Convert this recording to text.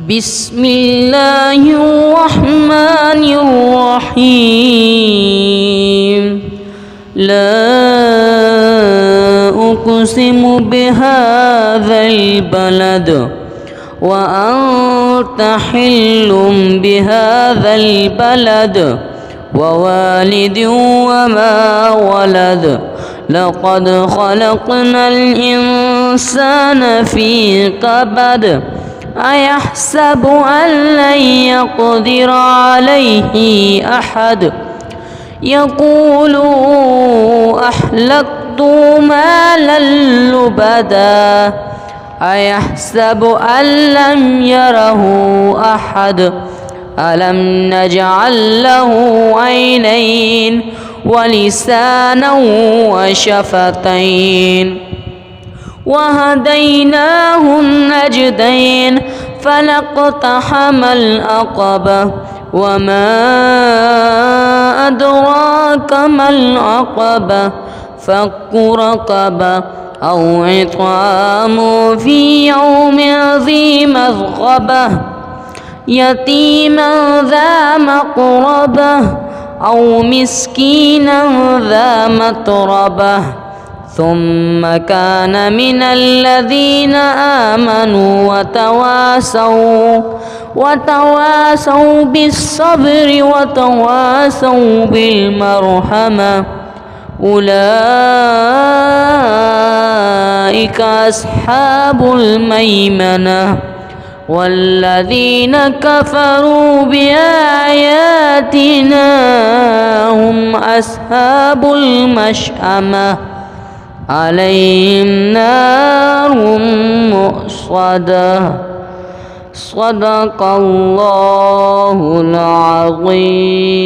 بسم الله الرحمن الرحيم. لا أقسم بهذا البلد وأنت حل بهذا البلد ووالد وما ولد. لقد خلقنا الإنسان في كبد. أيحسب أن لن يقدر عليه أحد. يقول أهلكت مالا لبدا. أيحسب أن لم يره أحد. ألم نجعل له عينين ولسانا وشفتين وهديناه النجدين فلاقتحم العقبة وما أدراك ما العقبة فك رقبة أو إطعام في يوم ذي مسغبة يتيما ذا مقربة أو مسكينا ذا متربة ثم كان من الذين آمنوا وتواصوا بالصبر وتواصوا بالمرحمة. أولئك أصحاب الميمنة. والذين كفروا بآياتنا هم أصحاب المشأمة. عليهم نار مؤصدة. صدق الله العظيم.